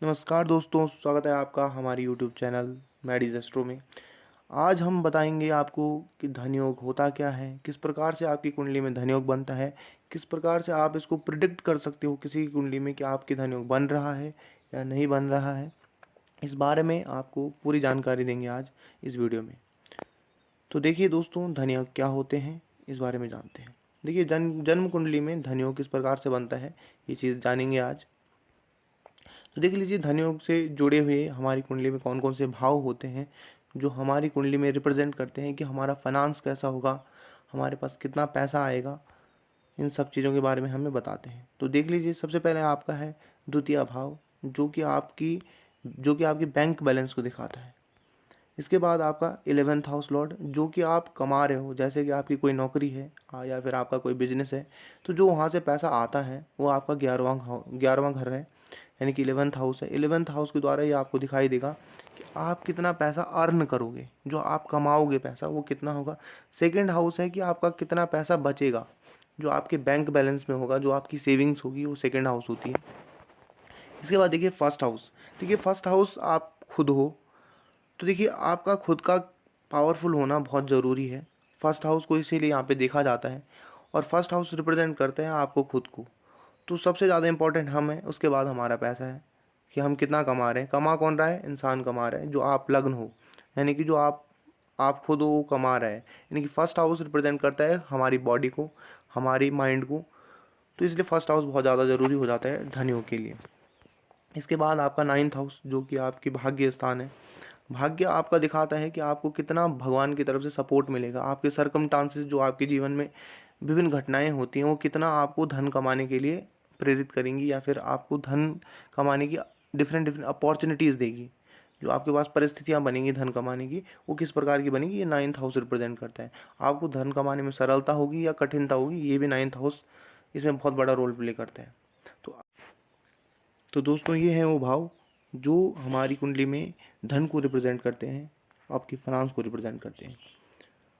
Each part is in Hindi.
नमस्कार दोस्तों, स्वागत है आपका हमारे यूट्यूब चैनल मैडिजेस्ट्रो में। आज हम बताएंगे आपको कि धन योग होता क्या है, किस प्रकार से आपकी कुंडली में धन योग बनता है, किस प्रकार से आप इसको प्रिडिक्ट कर सकते हो किसी की कुंडली में कि आपके धन योग बन रहा है या नहीं बन रहा है। इस बारे में आपको पूरी जानकारी देंगे आज इस वीडियो में। तो देखिए दोस्तों, धन योग क्या होते हैं इस बारे में जानते हैं। देखिए, जन्म कुंडली में धन योग किस प्रकार से बनता है ये चीज़ जानेंगे आज। तो देख लीजिए, धन योग से जुड़े हुए हमारी कुंडली में कौन कौन से भाव होते हैं जो हमारी कुंडली में रिप्रेजेंट करते हैं कि हमारा फाइनेंस कैसा होगा, हमारे पास कितना पैसा आएगा। इन सब चीज़ों के बारे में हमें बताते हैं। तो देख लीजिए, सबसे पहले आपका है द्वितीय भाव, जो कि आपकी बैंक बैलेंस को दिखाता है। इसके बाद आपका 11th हाउस लॉर्ड, जो कि आप कमा रहे हो, जैसे कि आपकी कोई नौकरी है या फिर आपका कोई बिजनेस है, तो जो वहाँ से पैसा आता है वो आपका 11वां घर है, यानी कि 11th हाउस है। 11th हाउस के द्वारा ये आपको दिखाई देगा कि आप कितना पैसा अर्न करोगे, जो आप कमाओगे पैसा वो कितना होगा। सेकेंड हाउस है कि आपका कितना पैसा बचेगा, जो आपके बैंक बैलेंस में होगा, जो आपकी सेविंग्स होगी, वो सेकेंड हाउस होती है। इसके बाद देखिए फर्स्ट हाउस। देखिए फर्स्ट हाउस आप खुद हो, तो देखिए आपका खुद का पावरफुल होना बहुत ज़रूरी है। फर्स्ट हाउस को इसीलिए यहाँ पे देखा जाता है, और फर्स्ट हाउस रिप्रेजेंट करते हैं आपको खुद को। तो सबसे ज़्यादा इंपॉर्टेंट हम है, उसके बाद हमारा पैसा है कि हम कितना कमा रहे हैं। कमा कौन रहा है? इंसान कमा रहा है, जो आप लग्न हो, यानी कि जो आप खुद हो वो कमा रहा है। यानी कि फर्स्ट हाउस रिप्रेजेंट करता है हमारी बॉडी को, हमारी माइंड को। तो इसलिए फर्स्ट हाउस बहुत ज़्यादा ज़रूरी हो जाता है धनियों के लिए। इसके बाद आपका 9th हाउस, जो कि आपकी भाग्य स्थान है। भाग्य आपका दिखाता है कि आपको कितना भगवान की तरफ से सपोर्ट मिलेगा, आपके सरकमस्टांसेस जो आपके जीवन में विभिन्न घटनाएं होती हैं वो कितना आपको धन कमाने के लिए प्रेरित करेंगी, या फिर आपको धन कमाने की डिफरेंट डिफरेंट अपॉर्चुनिटीज़ देगी। जो आपके पास परिस्थितियां बनेंगी धन कमाने की, वो किस प्रकार की बनेगी, ये 9th हाउस रिप्रेजेंट करता है। आपको धन कमाने में सरलता होगी या कठिनता होगी, ये भी 9th हाउस इसमें बहुत बड़ा रोल प्ले करता है। तो तो दोस्तों, ये हैं वो भाव जो हमारी कुंडली में धन को रिप्रेजेंट करते हैं, आपकी फाइनेंस को रिप्रेजेंट करते हैं।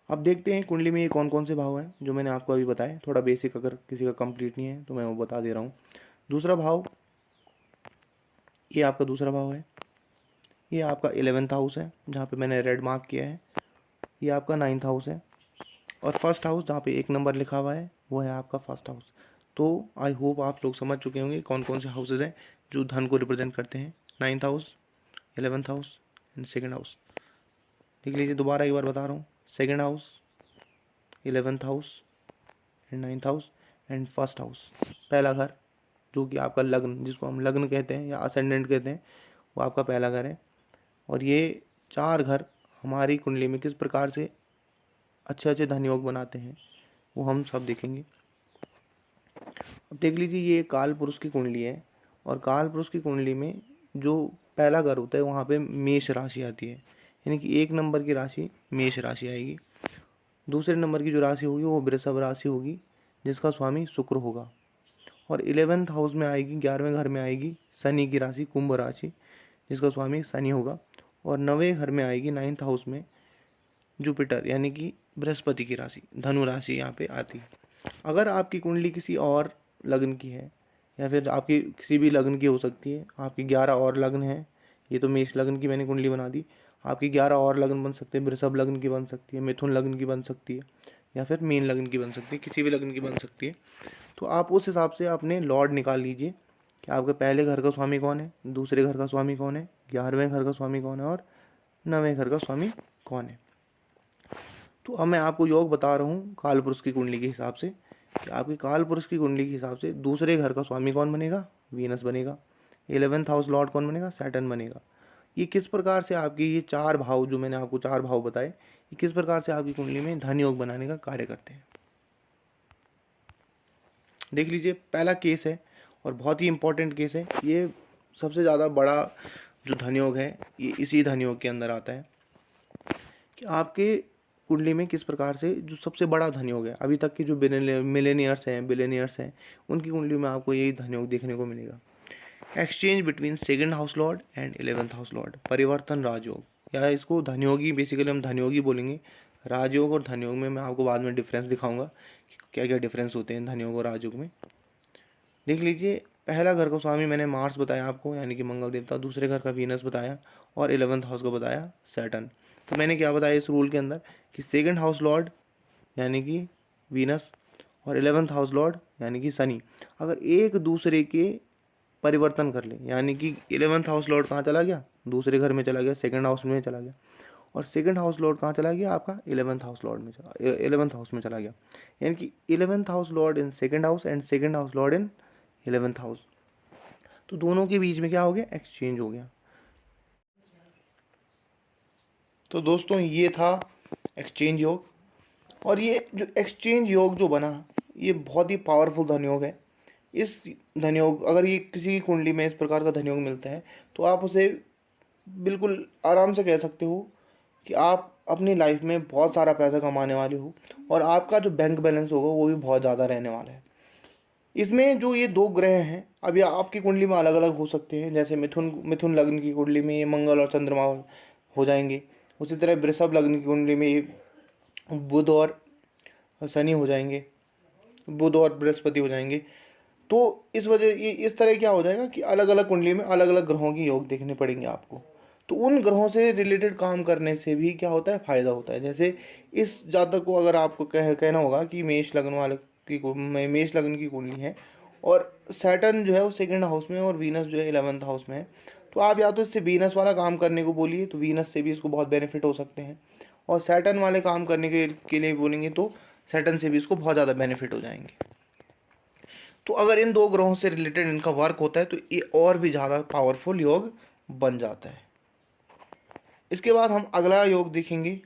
अब देखते हैं कुंडली में ये कौन कौन से भाव हैं जो मैंने आपको अभी बताए। थोड़ा बेसिक अगर किसी का कंप्लीट नहीं है तो मैं वो बता दे रहा हूँ। दूसरा भाव, ये आपका दूसरा भाव है। ये आपका 11th हाउस है, जहाँ पे मैंने रेड मार्क किया है। ये आपका 9th हाउस है। और फर्स्ट हाउस जहाँ पे 1 नंबर लिखा हुआ है वो है आपका फर्स्ट हाउस। तो आई होप आप लोग समझ चुके होंगे कौन कौन से हाउसेज हैं जो धन को रिप्रेजेंट करते हैं। 9th house, 11th house and second house. देख लीजिए, दोबारा एक बार बता रहा हूँ। Second house, 11th house and 9th house and first house, पहला घर, जो कि आपका लग्न, जिसको हम लग्न कहते हैं या असेंडेंट कहते हैं, वो आपका पहला घर है। और ये 4 घर हमारी कुंडली में किस प्रकार से अच्छे अच्छे धन योग बनाते हैं वो हम सब देखेंगे। अब देख लीजिए, ये काल पुरुष की कुंडली है, और काल पुरुष की कुंडली में जो पहला घर होता है वहाँ पे मेष राशि आती है, यानी कि 1 नंबर की राशि मेष राशि आएगी। दूसरे नंबर की जो राशि होगी वो वृषभ राशि होगी, जिसका स्वामी शुक्र होगा। और 11th हाउस में आएगी, 11वें घर में आएगी शनि की राशि कुंभ राशि, जिसका स्वामी शनि होगा। और 9वें घर में आएगी 9th हाउस में जुपिटर, यानी कि बृहस्पति की राशि धनु राशि यहाँ पे आती है। अगर आपकी कुंडली किसी और लग्न की है, या फिर आपकी किसी भी लग्न की हो सकती है, आपकी 11 और लग्न है, ये तो मेष लग्न की मैंने कुंडली बना दी, आपकी 11 और लग्न बन सकते हैं। वृषभ लग्न की बन सकती है, मिथुन लग्न की बन सकती है, या फिर मीन लग्न की बन सकती है, किसी भी लग्न की बन सकती है। तो आप उस हिसाब से अपने लॉर्ड निकाल लीजिए कि आपके पहले घर का स्वामी कौन है, दूसरे घर का स्वामी कौन है, 11वें घर का स्वामी कौन है, और 9वें घर का स्वामी कौन है। तो अब मैं आपको योग बता रहा हूँ काल पुरुष की कुंडली के हिसाब से, कि आपकी काल पुरुष की कुंडली के हिसाब से दूसरे घर का स्वामी कौन बनेगा, वीनस बनेगा। 11th हाउस लॉर्ड कौन बनेगा, सैटर्न बनेगा। ये किस प्रकार से आपकी ये 4 भाव, जो मैंने आपको 4 भाव बताए, ये किस प्रकार से आपकी कुंडली में धन योग बनाने का कार्य करते हैं। देख लीजिए, पहला केस है और बहुत ही इंपॉर्टेंट केस है। ये सबसे ज़्यादा बड़ा जो धन योग है ये इसी धन योग के अंदर आता है, कि आपके कुंडली में किस प्रकार से जो सबसे बड़ा धन योग है, अभी तक के जो बिलियनियर्स हैं उनकी कुंडली में आपको यही धन योग देखने को मिलेगा। Exchange between second house Lord and 11th house Lord, परिवर्तन राजयोग, या इसको धनयोगी, बेसिकली हम धनयोगी बोलेंगे। राजयोग और धनयोग में मैं आपको बाद में डिफरेंस दिखाऊंगा कि क्या क्या डिफरेंस होते हैं धनयोग और राजयोग में। देख लीजिए, पहला घर का स्वामी मैंने मार्स बताया आपको, यानी कि मंगल देवता, दूसरे घर का वीनस बताया, और 11th हाउस को बताया सैटर्न। तो मैंने क्या बताया इस रूल के अंदर कि सेकंड हाउस लॉर्ड यानी कि वीनस और 11th हाउस लॉर्ड यानी कि शनि अगर एक दूसरे के परिवर्तन कर ले, यानी कि 11th हाउस लॉर्ड कहाँ चला गया, दूसरे घर में चला गया, सेकंड हाउस में चला गया, और सेकंड हाउस लॉर्ड कहाँ चला गया आपका 11th हाउस लॉर्ड में 11th हाउस में चला गया, यानी कि 11th house Lord in second house and second house Lord in 11th house, तो दोनों के बीच में क्या हो गया, एक्सचेंज हो गया। तो दोस्तों ये था एक्सचेंज योग, और ये जो एक्सचेंज योग जो बना ये बहुत ही पावरफुल धन योग है। इस धन योग अगर ये किसी की कुंडली में इस प्रकार का धन योग मिलता है तो आप उसे बिल्कुल आराम से कह सकते हो कि आप अपनी लाइफ में बहुत सारा पैसा कमाने वाले हो, और आपका जो बैंक बैलेंस होगा वो भी बहुत ज़्यादा रहने वाला है। इसमें जो ये दो ग्रह हैं, अब ये आपकी कुंडली में अलग अलग हो सकते हैं, जैसे मिथुन लग्न की कुंडली में ये मंगल और चंद्रमा हो जाएंगे, उसी तरह वृषभ लग्न की कुंडली में ये बुध और शनि हो जाएंगे, बुध और बृहस्पति हो जाएंगे। तो इस वजह ये इस तरह क्या हो जाएगा कि अलग अलग कुंडली में अलग अलग ग्रहों की योग देखने पड़ेंगे आपको। तो उन ग्रहों से रिलेटेड काम करने से भी क्या होता है, फायदा होता है। जैसे इस जातक को अगर आपको कहना होगा कि मेष लग्न वाले मेष लग्न की कुंडली है और सैटर्न जो है वो सेकंड हाउस में और वीनस जो है 11th हाउस में है, तो आप या तो इससे वीनस वाला काम करने को बोलिए तो वीनस से भी इसको बहुत बेनिफिट हो सकते हैं, और सैटर्न वाले काम करने के लिए बोलेंगे तो सैटर्न से भी इसको बहुत ज़्यादा बेनिफिट हो जाएंगे। तो अगर इन दो ग्रहों से रिलेटेड इनका वर्क होता है तो ये और भी ज़्यादा पावरफुल योग बन जाता है। इसके बाद हम अगला योग देखेंगे,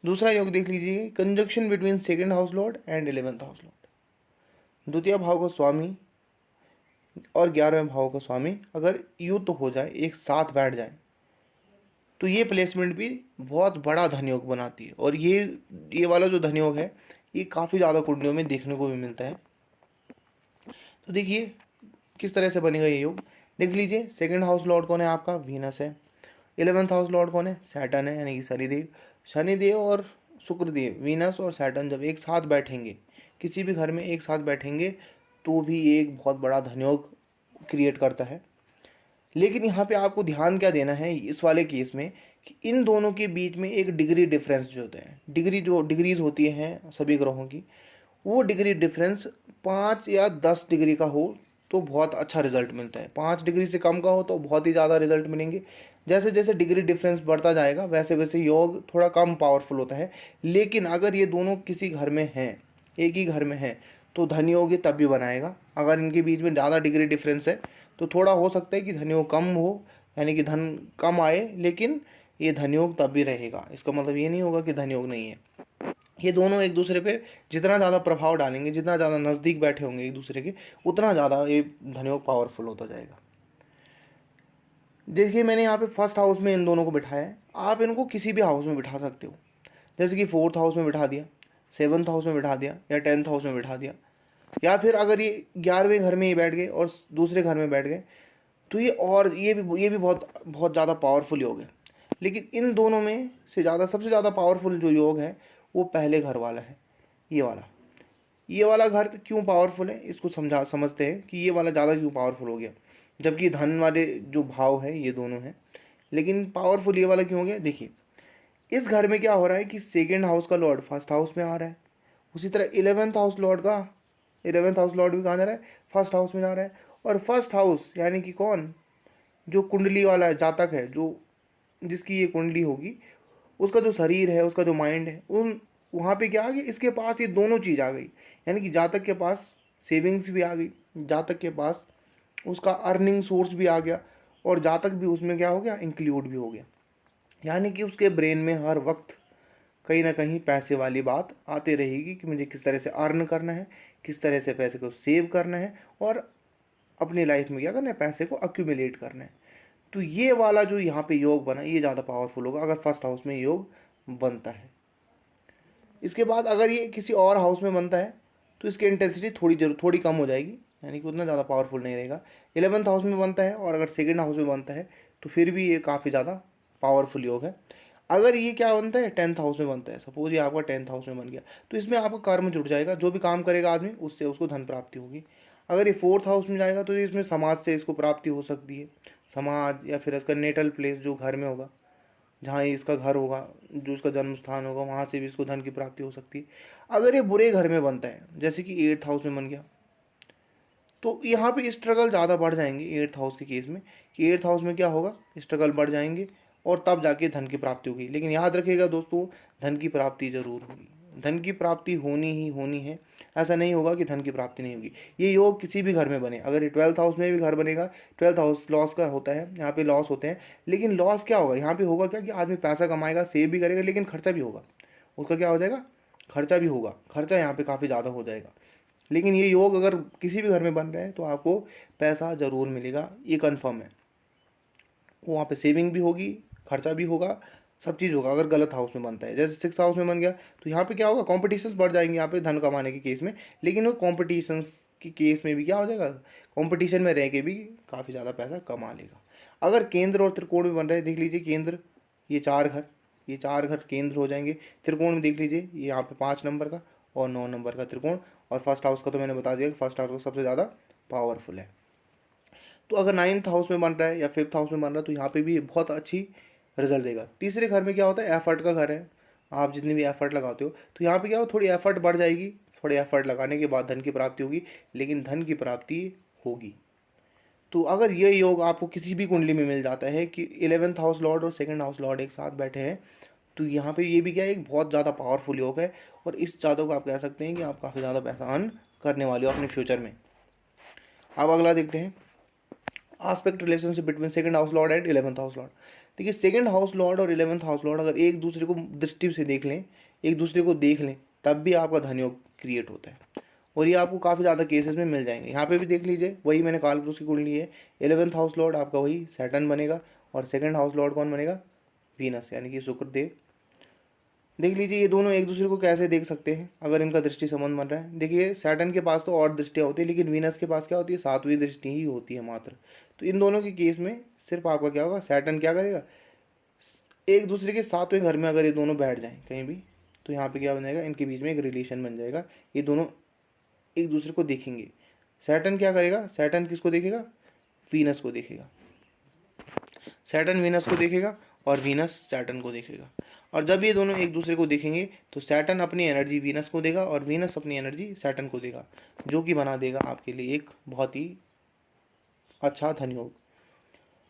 दूसरा योग देख लीजिए, conjunction between second house Lord and 11th house Lord. द्वितीय भाव का स्वामी और 11वें भाव का स्वामी अगर युद्ध हो जाए, एक साथ बैठ जाए, तो ये प्लेसमेंट भी बहुत बड़ा धन योग बनाती है। और ये वाला जो धन योग है ये काफ़ी ज़्यादा कुंडलियों में देखने को भी मिलता है। तो देखिए किस तरह से बनेगा ये योग, देख लीजिए। सेकंड हाउस लॉर्ड कौन है आपका, वीनस है। 11th हाउस लॉर्ड कौन है, सैटर्न है, यानी कि शनिदेव। शनिदेव और शुक्रदेव, वीनस और सैटर्न जब एक साथ बैठेंगे, किसी भी घर में एक साथ बैठेंगे, तो भी ये एक बहुत बड़ा धनयोग क्रिएट करता है। लेकिन यहाँ पे आपको ध्यान क्या देना है इस वाले केस में कि इन दोनों के बीच में एक डिग्री डिफरेंस जो होता है, डिग्रीज होती हैं सभी ग्रहों की, वो डिग्री डिफरेंस 5 या 10 डिग्री का हो तो बहुत अच्छा रिजल्ट मिलता है। 5 डिग्री से कम का हो तो बहुत ही ज़्यादा रिजल्ट मिलेंगे। जैसे जैसे डिग्री डिफरेंस बढ़ता जाएगा वैसे वैसे योग थोड़ा कम पावरफुल होता है। लेकिन अगर ये दोनों किसी घर में हैं, एक ही घर में हैं, तो धन योग ये तब भी बनाएगा। अगर इनके बीच में ज़्यादा डिग्री डिफरेंस है तो थोड़ा हो सकता है कि धन योग कम हो, यानी कि धन कम आए, लेकिन ये धन योग तब भी रहेगा। इसका मतलब ये नहीं होगा कि धन योग नहीं है। ये दोनों एक दूसरे पे जितना ज़्यादा प्रभाव डालेंगे, जितना ज़्यादा नज़दीक बैठे होंगे एक दूसरे के, उतना ज़्यादा ये धनयोग पावरफुल होता जाएगा। देखिए मैंने यहाँ पे फर्स्ट हाउस में इन दोनों को बिठाया है, आप इनको किसी भी हाउस में बिठा सकते हो, जैसे कि 4th हाउस में बिठा दिया, 7th हाउस में बिठा दिया, या 10th हाउस में बिठा दिया, या फिर अगर ये 11वें घर में ही बैठ गए और दूसरे घर में बैठ गए तो ये भी बहुत बहुत ज़्यादा पावरफुल योग है। लेकिन इन दोनों में से ज़्यादा सबसे ज़्यादा पावरफुल जो योग है वो पहले घर वाला है। ये वाला घर क्यों पावरफुल है इसको समझते हैं कि ये वाला ज़्यादा क्यों पावरफुल हो गया, जबकि धन वाले जो भाव है ये दोनों हैं, लेकिन पावरफुल ये वाला क्यों हो गया। देखिए इस घर में क्या हो रहा है कि सेकेंड हाउस का लॉर्ड फर्स्ट हाउस में आ रहा है, उसी तरह 11th हाउस लॉर्ड भी कहाँ जा रहा है, फर्स्ट हाउस में जा रहा है। और फर्स्ट हाउस यानी कि कौन, जो कुंडली वाला जातक है, जो जिसकी ये कुंडली होगी, उसका जो शरीर है, उसका जो माइंड है, उन वहाँ पे क्या आ गया, इसके पास ये दोनों चीज़ आ गई। यानी कि जातक के पास सेविंग्स भी आ गई, जातक के पास उसका अर्निंग सोर्स भी आ गया, और जातक भी उसमें क्या हो गया, इंक्लूड भी हो गया। यानी कि उसके ब्रेन में हर वक्त कहीं ना कहीं पैसे वाली बात आती रहेगी कि मुझे किस तरह से अर्न करना है, किस तरह से पैसे को सेव करना है, और अपनी लाइफ में क्या करना है, पैसे को अक्यूमुलेट करना है। तो ये वाला जो यहाँ पे योग बना ये ज़्यादा पावरफुल होगा अगर फर्स्ट हाउस में योग बनता है। इसके बाद अगर ये किसी और हाउस में बनता है तो इसकी इंटेंसिटी थोड़ी कम हो जाएगी, यानी कि उतना ज़्यादा पावरफुल नहीं रहेगा। 11th हाउस में बनता है और अगर सेकंड हाउस में बनता है तो फिर भी ये काफ़ी ज़्यादा पावरफुल योग है। अगर ये क्या बनता है, 10th हाउस में बनता है, सपोज ये आपका 10th हाउस में बन गया, तो इसमें आपका कर्म जुड़ जाएगा, जो भी काम करेगा आदमी उससे उसको धन प्राप्ति होगी। अगर ये 4th हाउस में जाएगा तो इसमें समाज से इसको प्राप्ति हो सकती है, समाज या फिर इसका नेटल प्लेस जो घर में होगा, जहाँ इसका घर होगा, जो उसका जन्म स्थान होगा, वहाँ से भी इसको धन की प्राप्ति हो सकती है। अगर ये बुरे घर में बनता है, जैसे कि 8th हाउस में बन गया, तो यहाँ पे स्ट्रगल ज़्यादा बढ़ जाएंगे 8th हाउस के केस में, कि 8th हाउस में क्या होगा, स्ट्रगल बढ़ जाएंगे और तब जाके धन की प्राप्ति होगी। लेकिन याद रखिएगा दोस्तों, धन की प्राप्ति जरूर होगी, धन की प्राप्ति होनी ही होनी है। ऐसा नहीं होगा कि धन की प्राप्ति नहीं होगी। ये योग किसी भी घर में बने, अगर ये 12th हाउस में भी घर बनेगा, 12th हाउस लॉस का होता है, यहाँ पे लॉस होते हैं। लेकिन लॉस क्या होगा, यहाँ पे होगा क्या कि आदमी पैसा कमाएगा, सेव भी करेगा, लेकिन खर्चा भी होगा, उसका क्या हो जाएगा, खर्चा भी होगा, खर्चा यहाँ पे काफ़ी ज़्यादा हो जाएगा। लेकिन ये योग अगर किसी भी घर में बन रहा है तो आपको पैसा ज़रूर मिलेगा, ये कन्फर्म है। वहाँ पे सेविंग भी होगी, खर्चा भी होगा, सब चीज़ होगा अगर गलत हाउस में बनता है। जैसे 6th हाउस में बन गया तो यहाँ पे क्या होगा, कॉम्पिटिशन्स बढ़ जाएंगे यहाँ पे धन कमाने के केस में। लेकिन वो कॉम्पिटिशन्स के केस में भी क्या हो जाएगा, कॉम्पिटिशन में रह के भी काफ़ी ज़्यादा पैसा कमा लेगा। अगर केंद्र और त्रिकोण में बन रहे हैं, देख लीजिए केंद्र, ये 4 घर, ये 4 घर केंद्र हो जाएंगे। त्रिकोण में देख लीजिए, ये यहाँ पे 5 नंबर का और 9 नंबर का त्रिकोण। और फर्स्ट हाउस का तो मैंने बता दिया कि फर्स्ट हाउस सबसे ज़्यादा पावरफुल है। तो अगर 9th हाउस में बन रहा है या 5th हाउस में बन रहा है तो यहाँ पे भी बहुत अच्छी रिजल्ट देगा। तीसरे घर में क्या होता है, एफर्ट का घर है, आप जितनी भी एफर्ट लगाते हो तो यहाँ पे क्या हो, थोड़ी एफर्ट बढ़ जाएगी, थोड़ी एफर्ट लगाने के बाद धन की प्राप्ति होगी, लेकिन धन की प्राप्ति होगी। तो अगर ये योग आपको किसी भी कुंडली में मिल जाता है कि 11th हाउस लॉर्ड और 2nd हाउस लॉर्ड एक साथ बैठे हैं, तो यहाँ पे ये भी क्या है, एक बहुत ज़्यादा पावरफुल योग है। और इस जादू को आप कह सकते हैं कि आप काफ़ी ज़्यादा पैसा अर्न करने वाले हो अपने फ्यूचर में। अब अगला देखते हैं, aspect relationship between 2nd house Lord and 11th house Lord. देखिए 2nd हाउस लॉर्ड और 11th हाउस लॉर्ड अगर एक दूसरे को दृष्टि से देख लें, एक दूसरे को देख लें, तब भी आपका धन योग क्रिएट होता है। और ये आपको काफ़ी ज़्यादा केसेस में मिल जाएंगे। यहाँ पे भी देख लीजिए, वही मैंने कालपुरुष की कुंडली है, 11th हाउस लॉर्ड आपका वही सैटर्न बनेगा और 2nd हाउस लॉर्ड कौन बनेगा, वीनस, यानी कि शुक्रदेव। देख लीजिए ये दोनों एक दूसरे को कैसे देख सकते हैं अगर इनका दृष्टि संबंध बन रहा है। देखिए सैटर्न के पास तो और दृष्टियाँ होती है, लेकिन वीनस के पास क्या होती है, 7वीं दृष्टि ही होती है मात्र। तो इन दोनों के केस में सिर्फ आपका क्या होगा, सैटर्न क्या करेगा, एक दूसरे के 7वें घर में अगर ये दोनों बैठ जाएं कहीं भी, तो यहाँ पे क्या बन जाएगा, इनके बीच में एक रिलेशन बन जाएगा, ये दोनों एक दूसरे को देखेंगे। सैटर्न क्या करेगा, सैटर्न किसको देखेगा, वीनस को देखेगा, सैटर्न वीनस को देखेगा और वीनस सैटर्न को देखेगा। और जब ये दोनों एक दूसरे को देखेंगे तो सैटर्न अपनी एनर्जी वीनस को देगा और वीनस अपनी एनर्जी सैटर्न को देगा, जो कि बना देगा आपके लिए एक बहुत ही अच्छा धन योग।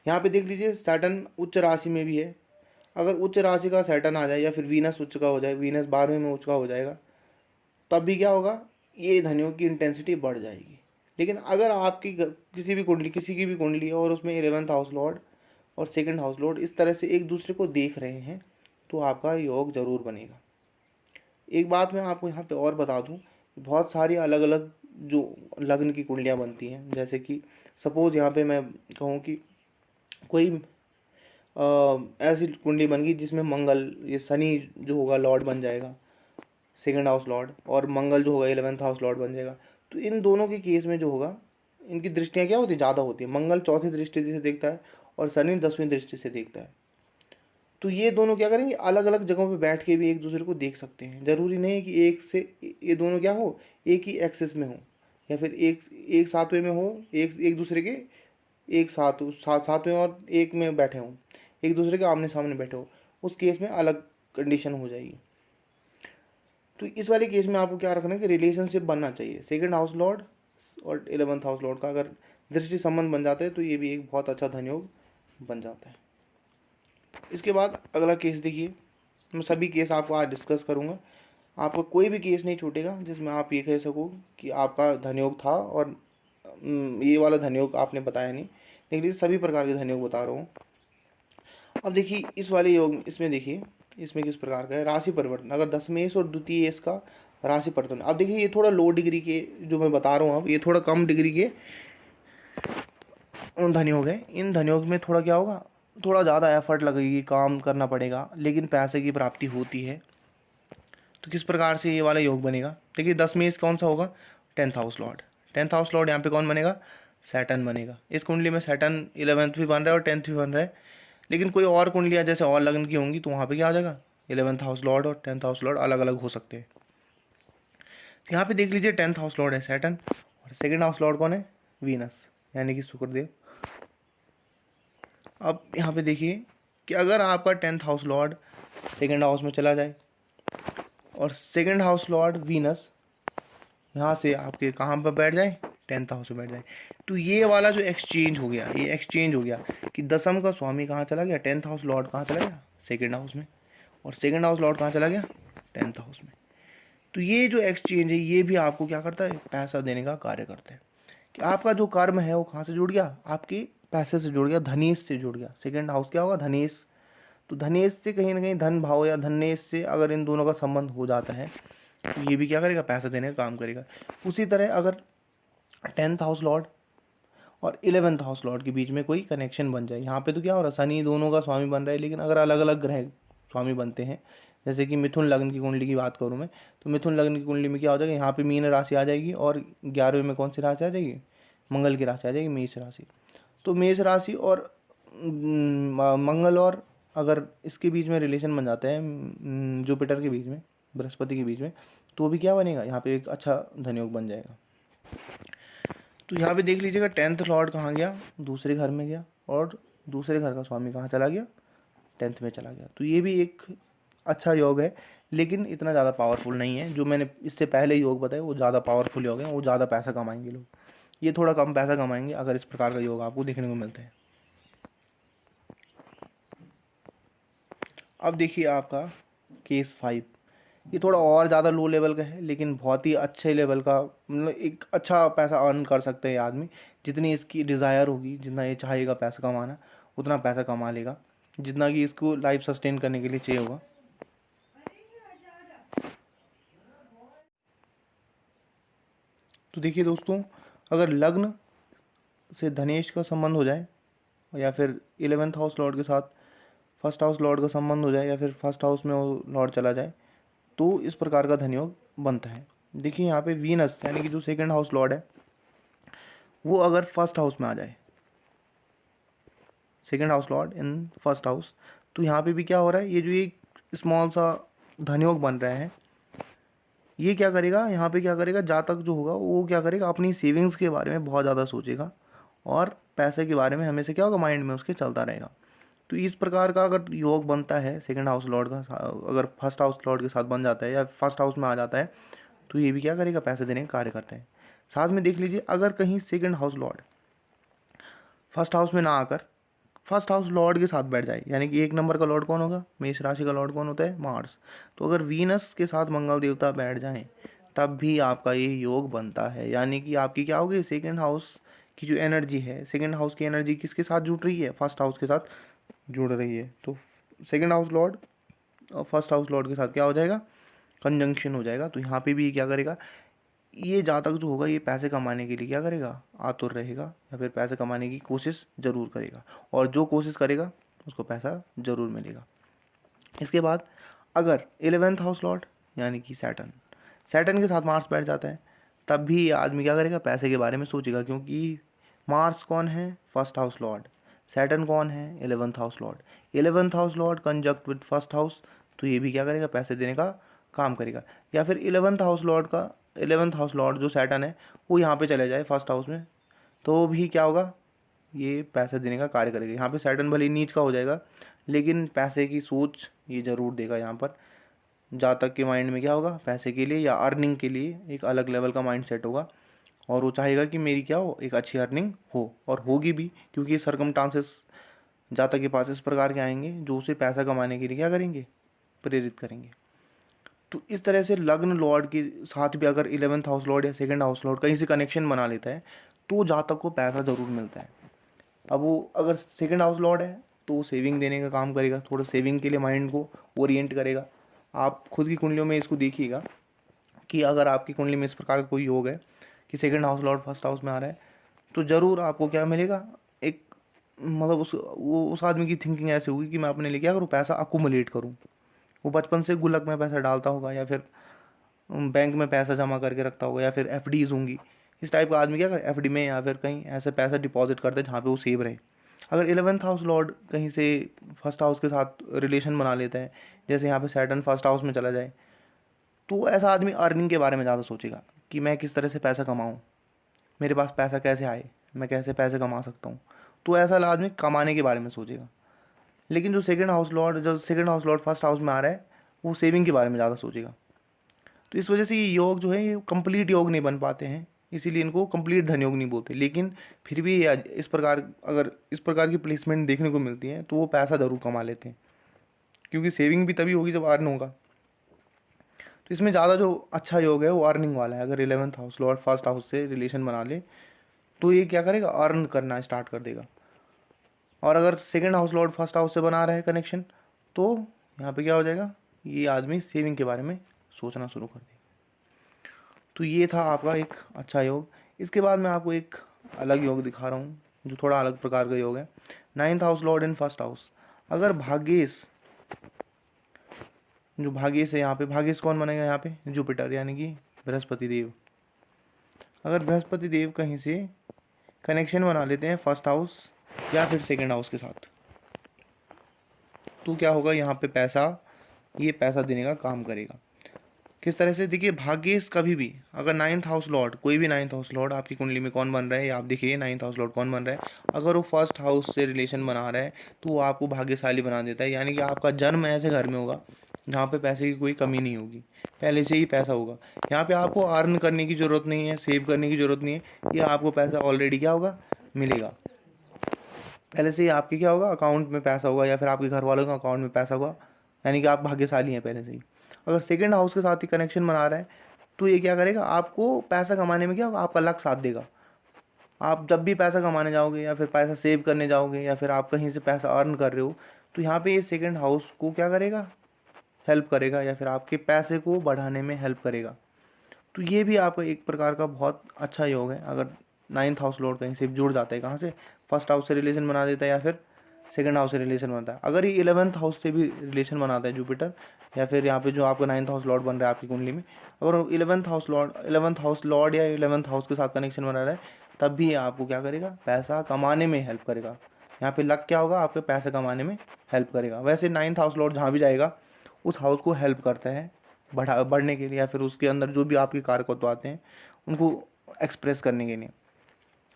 यहाँ पे देख लीजिए सैटर्न उच्च राशि में भी है, अगर उच्च राशि का सैटर्न आ जाए या फिर वीनस उच्च का हो जाए, वीनस 12वें में उच्च का हो जाएगा, तब भी क्या होगा, ये धन योग की इंटेंसिटी बढ़ जाएगी। लेकिन अगर आपकी किसी भी कुंडली, किसी की भी कुंडली है और उसमें 11th हाउस लॉर्ड और 2nd हाउस लॉर्ड इस तरह से एक दूसरे को देख रहे हैं, तो आपका योग जरूर बनेगा। एक बात मैं आपको यहाँ पे और बता दूँ, बहुत सारी अलग अलग जो लग्न की कुंडलियाँ बनती हैं, जैसे कि सपोज यहाँ पे मैं कहूँ कि कोई ऐसी कुंडली बन गई जिसमें मंगल, ये शनि जो होगा लॉर्ड बन जाएगा 2nd हाउस लॉर्ड, और मंगल जो होगा 11th हाउस लॉर्ड बन जाएगा। तो इन दोनों के केस में जो होगा, इनकी दृष्टियाँ क्या होती है, ज़्यादा होती है। मंगल 4थी दृष्टि से देखता है और शनि 10वीं दृष्टि से देखता है। तो ये दोनों क्या करेंगे, अलग अलग जगहों पे बैठ के भी एक दूसरे को देख सकते हैं। ज़रूरी नहीं है कि एक से ये दोनों क्या हो, एक ही एक्सेस में हो या फिर एक 7वें में हो, एक दूसरे के एक सातवें और एक में बैठे हों, एक दूसरे के आमने सामने बैठे हो, उस केस में अलग कंडीशन हो जाएगी। तो इस वाले केस में आपको क्या रखना है कि रिलेशनशिप बनना चाहिए 2nd हाउस लॉर्ड और 11th हाउस लॉर्ड का। अगर दृष्टि संबंध बन जाता है तो ये भी एक बहुत अच्छा धनयोग बन जाता है। इसके बाद अगला केस देखिए, मैं सभी केस आपको आज डिस्कस करूँगा, आपका कोई भी केस नहीं छूटेगा जिसमें आप ये कह सको कि आपका धनयोग था और ये वाला धनयोग आपने बताया नहीं। देख लीजिए सभी प्रकार के धनयोग बता रहा हूँ। अब देखिए इस वाले योग, इसमें देखिए इसमें किस प्रकार का है, राशि परिवर्तन। अगर दशमेश और द्वितीय इसका राशि परिवर्तन, अब देखिए ये थोड़ा लो डिग्री के जो मैं बता रहा हूँ, अब ये थोड़ा कम डिग्री के धनयोग है। इन धनयोग में थोड़ा क्या होगा, थोड़ा ज़्यादा एफर्ट लगेगी, काम करना पड़ेगा, लेकिन पैसे की प्राप्ति होती है। तो किस प्रकार से ये वाला योग बनेगा, देखिए 10 कौन सा होगा, 10th house Lord. 10th house Lord यहाँ पे कौन बनेगा, सैटर्न बनेगा। इस कुंडली में सैटर्न 11th भी बन रहा है और 10th भी बन रहा है। लेकिन कोई और कुंडलियाँ जैसे और लग्न की होंगी तो वहाँ पे क्या आ जाएगा, 11th हाउस लॉर्ड और 10th हाउस लॉर्ड अलग अलग हो सकते हैं। यहाँ पे देख लीजिए 10th हाउस लॉर्ड है सैटर्न और सेकंड हाउस लॉर्ड कौन है? वीनस, यानी कि शुक्रदेव। अब यहाँ पे देखिए कि अगर आपका 10th house Lord second house में चला जाए और सेकंड हाउस लॉर्ड वीनस यहाँ से आपके कहाँ पर बैठ जाए? 10th हाउस में बैठ जाए, तो ये वाला जो एक्सचेंज हो गया, ये एक्सचेंज हो गया कि दसम का स्वामी कहाँ चला गया? 10th हाउस लॉर्ड कहाँ चला गया? सेकंड हाउस में। और सेकंड हाउस लॉर्ड कहाँ चला गया? 10th हाउस में। तो ये जो एक्सचेंज है ये भी आपको क्या करता है? पैसा देने का कार्य करता है। कि आपका जो कर्म है वो कहाँ से जुड़ गया? आपके पैसे से जुड़ गया, धनेश से जुड़ गया। सेकंड हाउस क्या होगा? धनेश। तो धनेश से कहीं ना कहीं धन भाव या धनेश से अगर इन दोनों का संबंध हो जाता है तो ये भी क्या करेगा? पैसा देने का काम करेगा। उसी तरह अगर 10th हाउस लॉर्ड और 11th हाउस लॉर्ड के बीच में कोई कनेक्शन बन जाए, यहाँ पे तो क्या हो रहा है? शनि दोनों का स्वामी बन रहा है, लेकिन अगर अलग अलग ग्रह स्वामी बनते हैं, जैसे कि मिथुन लग्न की कुंडली की बात करूँ मैं, तो मिथुन लग्न की कुंडली में क्या हो जाएगा? यहाँ पे मीन राशि आ जाएगी और 11वें में कौन सी राशि आ जाएगी? मंगल की राशि आ जाएगी, मेष राशि। तो मेष राशि और मंगल और अगर इसके बीच में रिलेशन बन जाता है जुपिटर के बीच में, बृहस्पति के बीच में, तो भी क्या बनेगा? यहाँ पे एक अच्छा धनयोग बन जाएगा। तो यहाँ पे देख लीजिएगा 10th लॉर्ड कहाँ गया? दूसरे घर में गया, और दूसरे घर का स्वामी कहाँ चला गया? 10th में चला गया। तो ये भी एक अच्छा योग है, लेकिन इतना ज़्यादा पावरफुल नहीं है। जो मैंने इससे पहले योग बताए वो ज़्यादा पावरफुल योग है, वो ज़्यादा पैसा कमाएंगे लोग। ये थोड़ा कम पैसा कमाएंगे अगर इस प्रकार का योग आपको देखने को मिलता है। अब देखिए आपका केस 5, ये थोड़ा और ज़्यादा लो लेवल का है, लेकिन बहुत ही अच्छे लेवल का, मतलब एक अच्छा पैसा अर्न कर सकते हैं आदमी। जितनी इसकी डिज़ायर होगी, जितना ये चाहेगा पैसा कमाना, उतना पैसा कमा लेगा, जितना कि इसको लाइफ सस्टेन करने के लिए चाहिए होगा। तो देखिए दोस्तों, अगर लग्न से धनेश का संबंध हो जाए, या फिर 11th हाउस लॉर्ड के साथ फर्स्ट हाउस लॉर्ड का संबंध हो जाए, या फिर फर्स्ट हाउस में वो लॉर्ड चला जाए, तो इस प्रकार का धनयोग बनता है। देखिए यहाँ पे वीनस यानी कि जो सेकंड हाउस लॉर्ड है, वो अगर फर्स्ट हाउस में आ जाए, second house Lord in first house, तो यहाँ पे भी क्या हो रहा है? ये जो एक स्मॉल सा धनयोग बन रहा है, ये क्या करेगा? यहाँ पे क्या करेगा? जातक जो होगा वो क्या करेगा? अपनी सेविंग्स के बारे में बहुत ज़्यादा सोचेगा, और पैसे के बारे में हमेशा क्या होगा? माइंड में उसके चलता रहेगा। तो इस प्रकार का अगर योग बनता है सेकंड हाउस लॉर्ड का, अगर फर्स्ट हाउस लॉर्ड के साथ बन जाता है या फर्स्ट हाउस में आ जाता है, तो ये भी क्या करेगा? पैसे देने का कार्य करता है। साथ में देख लीजिए, अगर कहीं second house Lord first house में ना आकर फर्स्ट हाउस लॉर्ड के साथ बैठ जाए, यानी कि 1 नंबर का लॉर्ड कौन होगा? मेष राशि का लॉर्ड कौन होता है? मार्स। तो अगर वीनस के साथ मंगल देवता बैठ जाएं, तब भी आपका ये योग बनता है। यानी कि आपकी क्या होगी? सेकंड हाउस की जो एनर्जी है, सेकंड हाउस की एनर्जी किसके साथ जुड़ रही है? फर्स्ट हाउस के साथ जुड़ रही है। तो सेकंड हाउस लॉर्ड और फर्स्ट हाउस लॉर्ड के साथ क्या हो जाएगा? कंजंक्शन हो जाएगा। तो यहाँ पे भी क्या करेगा? ये जातक जो होगा ये पैसे कमाने के लिए क्या करेगा? आतुर रहेगा, या फिर पैसे कमाने की कोशिश ज़रूर करेगा, और जो कोशिश करेगा उसको पैसा ज़रूर मिलेगा। इसके बाद अगर 11th हाउस लॉर्ड यानी कि सैटर्न के साथ मार्स बैठ जाता है, तब भी आदमी क्या करेगा? पैसे के बारे में सोचेगा, क्योंकि मार्स कौन है? First house Lord. सैटर्न कौन है? 11th house lord. 11th house lord conjunct with first house, तो ये भी क्या करेगा? पैसे देने का काम करेगा। या फिर 11th हाउस लॉर्ड जो सैटर्न है वो यहाँ पे चले जाए फर्स्ट हाउस में, तो भी क्या होगा? ये पैसे देने का कार्य करेगा। यहाँ पे सैटर्न भले नीच का हो जाएगा, लेकिन पैसे की सोच ये ज़रूर देगा। यहाँ पर जातक के माइंड में क्या होगा? पैसे के लिए या अर्निंग के लिए एक अलग लेवल का माइंड सेट होगा, और वो चाहेगा कि मेरी क्या हो? एक अच्छी अर्निंग हो, और होगी भी, क्योंकि सर्कमस्टांसेस जातक के पास इस प्रकार के आएंगे जो उसे पैसा कमाने के लिए क्या करेंगे? प्रेरित करेंगे। तो इस तरह से लग्न लॉर्ड के साथ भी अगर 11th हाउस लॉर्ड या सेकंड हाउस लॉर्ड कहीं से कनेक्शन बना लेता है, तो जातक को पैसा ज़रूर मिलता है। अब वो अगर सेकंड हाउस लॉर्ड है तो वो सेविंग देने का काम करेगा, थोड़ा सेविंग के लिए माइंड को ओरिएंट करेगा। आप खुद की कुंडलियों में इसको देखिएगा कि अगर आपकी कुंडली में इस प्रकार का कोई योग है कि second house Lord first house में आ रहा है, तो ज़रूर आपको क्या मिलेगा? एक मतलब उस आदमी की थिंकिंग ऐसी होगी कि मैं अपने लिए क्या करूँ? पैसा अकुमुलेट करूँ। वो बचपन से गुल्लक में पैसा डालता होगा, या फिर बैंक में पैसा जमा करके रखता होगा, या फिर एफडीज होंगी। इस टाइप का आदमी क्या करे? एफडी में या फिर कहीं ऐसे पैसा डिपॉजिट करते हैं जहाँ पे वो सेव रहे। अगर 11th हाउस लॉर्ड कहीं से फर्स्ट हाउस के साथ रिलेशन बना लेता है, जैसे यहाँ पे सैटर्न फर्स्ट हाउस में चला जाए, तो ऐसा आदमी अर्निंग के बारे में ज़्यादा सोचेगा कि मैं किस तरह से पैसा कमाऊँ, मेरे पास पैसा कैसे आए, मैं कैसे पैसे कमा सकता हूँ। तो ऐसा आदमी कमाने के बारे में सोचेगा। लेकिन जो second house Lord first house में आ रहा है, वो सेविंग के बारे में ज़्यादा सोचेगा। तो इस वजह से ये योग जो है ये कंप्लीट योग नहीं बन पाते हैं, इसीलिए इनको कंप्लीट धन योग नहीं बोलते। लेकिन फिर भी इस प्रकार, अगर इस प्रकार की प्लेसमेंट देखने को मिलती है तो वो पैसा ज़रूर कमा लेते हैं, क्योंकि सेविंग भी तभी होगी जब अर्न होगा। तो इसमें ज़्यादा जो अच्छा योग है वो अर्निंग वाला है। अगर 11th house Lord first house से रिलेशन बना ले तो ये क्या करेगा, अर्न करना स्टार्ट कर देगा। और अगर second house Lord first house से बना रहा है कनेक्शन, तो यहाँ पे क्या हो जाएगा, ये आदमी सेविंग के बारे में सोचना शुरू कर देगा। तो ये था आपका एक अच्छा योग। इसके बाद मैं आपको एक अलग योग दिखा रहा हूँ जो थोड़ा अलग प्रकार का योग है। 9th house Lord in first house. अगर भाग्येश, जो भाग्येश है यहाँ पे, भाग्येश कौन बनेगा यहाँ पे, जुपिटर यानी कि बृहस्पति देव। अगर बृहस्पति देव कहीं से कनेक्शन बना लेते हैं फर्स्ट हाउस या फिर सेकंड हाउस के साथ, तो क्या होगा, यहाँ पे पैसा, ये पैसा देने का काम करेगा। किस तरह से, देखिए भाग्येश कभी भी अगर 9th हाउस लॉर्ड, कोई भी 9th हाउस लॉर्ड आपकी कुंडली में कौन बन रहा है, आप देखिए 9th हाउस लॉर्ड कौन बन रहा है, अगर वो फर्स्ट हाउस से रिलेशन बना रहा है तो वो आपको भाग्यशाली बना देता है। यानी कि आपका जन्म ऐसे घर में होगा जहाँ पे पैसे की कोई कमी नहीं होगी, पहले से ही पैसा होगा। यहाँ पे आपको अर्न करने की ज़रूरत नहीं है, सेव करने की ज़रूरत नहीं है, ये आपको पैसा ऑलरेडी क्या होगा, मिलेगा। पहले से ही आपके क्या होगा, अकाउंट में पैसा होगा, या फिर आपके घर वालों के अकाउंट में पैसा होगा, यानी कि आप भाग्यशाली हैं पहले से ही। अगर सेकंड हाउस के साथ ही कनेक्शन बना रहा है तो ये क्या करेगा, आपको पैसा कमाने में क्या होगा, आपका लक साथ देगा। आप जब भी पैसा कमाने जाओगे या फिर पैसा सेव करने जाओगे या फिर आप कहीं से पैसा अर्न कर रहे हो, तो यहाँ पे ये सेकंड हाउस को क्या करेगा, हेल्प करेगा, या फिर आपके पैसे को बढ़ाने में हेल्प करेगा। तो ये भी आपका एक प्रकार का बहुत अच्छा योग है। अगर 9th हाउस लॉर्ड कहीं से जुड़ जाता है, कहाँ से, फर्स्ट हाउस से रिलेशन बना देता है या फिर सेकंड हाउस से रिलेशन बनाता है। अगर ये 11th हाउस से भी रिलेशन बनाता है जुपिटर, या फिर यहाँ पे जो आपका 9th हाउस लॉर्ड बन रहा है आपकी कुंडली में, अगर 11th हाउस लॉर्ड या 11th हाउस के साथ कनेक्शन बना रहा है, तब भी ये आपको क्या करेगा, पैसा कमाने में हेल्प करेगा। यहाँ पे लक क्या होगा, आपके पैसे कमाने में हेल्प करेगा। वैसे 9th हाउस लॉर्ड जहाँ भी जाएगा उस हाउस को हेल्प करता है बढ़ने के लिए, या फिर उसके अंदर जो भी आपके कारकत्व आते हैं उनको एक्सप्रेस करने के लिए।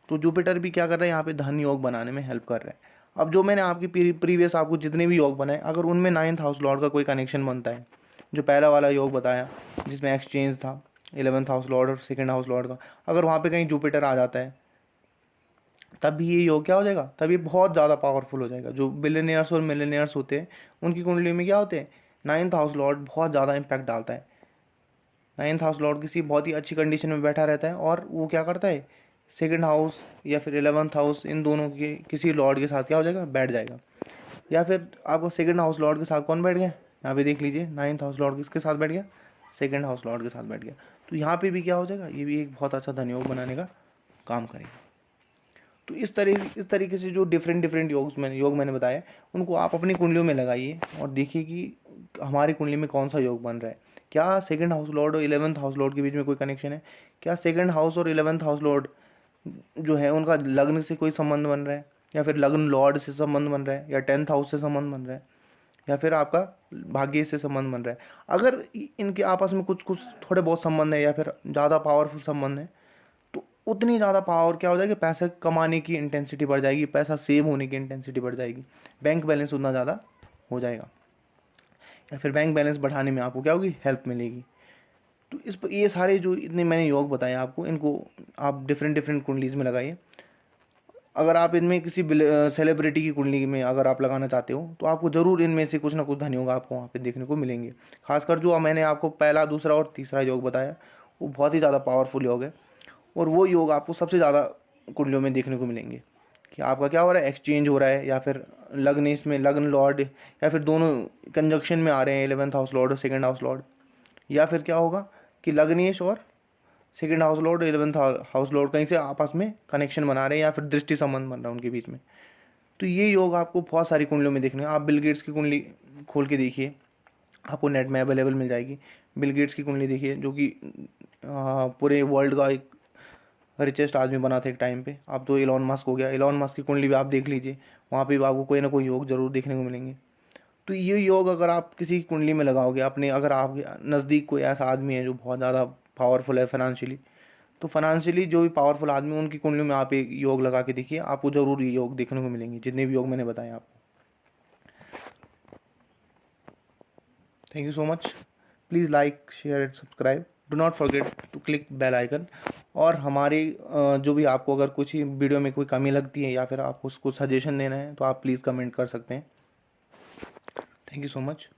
तो जुपिटर भी क्या कर रहा है, यहाँ पे धन योग बनाने में हेल्प कर रहा है। अब जो मैंने आपकी प्रीवियस आपको जितने भी योग बनाए, अगर उनमें 9th हाउस लॉर्ड का कोई कनेक्शन बनता है, जो पहला वाला योग बताया जिसमें एक्सचेंज था 11th हाउस लॉर्ड और सेकंड हाउस लॉर्ड का, अगर वहाँ पे कहीं जुपिटर आ जाता है, तब भी ये योग क्या हो जाएगा, तब ये बहुत ज़्यादा पावरफुल हो जाएगा। जो बिलियनियर्स और मिलियनियर्स होते हैं उनकी कुंडली में क्या होते हैं, 9th हाउस लॉर्ड बहुत ज़्यादा इम्पैक्ट डालता है। 9th हाउस लॉर्ड किसी बहुत ही अच्छी कंडीशन में बैठा रहता है और वो क्या करता है, सेकंड हाउस या फिर 11th हाउस, इन दोनों के किसी लॉर्ड के साथ क्या हो जाएगा, बैठ जाएगा। या फिर आपको सेकंड हाउस लॉर्ड के साथ कौन बैठ गया, यहाँ पे देख लीजिए 9th हाउस लॉर्ड किसके साथ बैठ गया, सेकंड हाउस लॉर्ड के साथ बैठ गया। तो यहाँ पे भी क्या हो जाएगा, ये भी एक बहुत अच्छा धनयोग बनाने का काम करेगा। तो इस तरीके से जो डिफरेंट योग मैंने बताए, उनको आप अपनी कुंडलियों में लगाइए और देखिए कि हमारी कुंडली में कौन सा योग बन रहा है। क्या सेकंड हाउस लॉर्ड और 11th हाउस लॉर्ड के बीच में कोई कनेक्शन है, क्या सेकंड हाउस और 11th हाउस लॉर्ड जो है उनका लग्न से कोई संबंध बन रहा है, या फिर लग्न लॉर्ड से संबंध बन रहा है, या 10th हाउस से संबंध बन रहा है, या फिर आपका भाग्य से संबंध बन रहा है। अगर इनके आपस में कुछ थोड़े बहुत संबंध है या फिर ज़्यादा पावरफुल संबंध है, तो उतनी ज़्यादा पावर क्या हो जाएगी, पैसे कमाने की इंटेंसिटी बढ़ जाएगी, पैसा सेव होने की इंटेंसिटी बढ़ जाएगी, बैंक बैलेंस उतना ज़्यादा हो जाएगा, या फिर बैंक बैलेंस बढ़ाने में आपको क्या होगी, हेल्प मिलेगी। तो इस पर ये सारे जो इतने मैंने योग बताए आपको, इनको आप डिफरेंट कुंडलीज में लगाइए। अगर आप इनमें किसी सेलिब्रिटी की कुंडली में अगर आप लगाना चाहते हो, तो आपको ज़रूर इनमें से कुछ ना कुछ धन योग आपको वहाँ पे देखने को मिलेंगे। खासकर जो मैंने आपको पहला, दूसरा और तीसरा योग बताया, वो बहुत ही ज़्यादा पावरफुल योग है, और वो योग आपको सबसे ज़्यादा कुंडलियों में देखने को मिलेंगे कि आपका क्या हो रहा है, एक्सचेंज हो रहा है, या फिर लग्न, इसमें लग्न लॉर्ड या फिर दोनों कंजक्शन में आ रहे हैं, 11th हाउस लॉर्ड और सेकंड हाउस लॉर्ड, या फिर क्या होगा कि लग्नेश और सेकंड हाउस लॉर्ड और 11th हाउस लॉर्ड कहीं से आपस में कनेक्शन बना रहे हैं, या फिर दृष्टि संबंध बन रहा है उनके बीच में। तो ये योग आपको बहुत सारी कुंडलियों में देखने हैं। आप बिल गेट्स की कुंडली खोल के देखिए, आपको नेट में अवेलेबल मिल जाएगी। बिल गेट्स की कुंडली देखिए, जो कि पूरे वर्ल्ड का एक रिचेस्ट आदमी बना था एक टाइम पे। अब तो इलॉन मस्क हो गया। इलॉन मस्क की कुंडली भी आप देख लीजिए, वहाँ पे भी आपको कोई ना कोई योग जरूर देखने को मिलेंगे। तो ये योग अगर आप किसी कुंडली में लगाओगे अपने, अगर आपके नज़दीक कोई ऐसा आदमी है जो बहुत ज़्यादा पावरफुल है फाइनेंशियली, तो फाइनेंशियली जो भी पावरफुल आदमी, उनकी कुंडलियों में आप एक योग लगा के देखिए, आपको ज़रूर ये योग देखने को मिलेंगे, जितने भी योग मैंने बताए आपको। Thank you so much. Please like, share and subscribe. Do not forget to click bell icon. और हमारी जो भी आपको अगर कुछ ही वीडियो में कोई कमी लगती है या फिर आपको उसको सजेशन देना है तो आप प्लीज़ कमेंट कर सकते हैं। Thank you so much.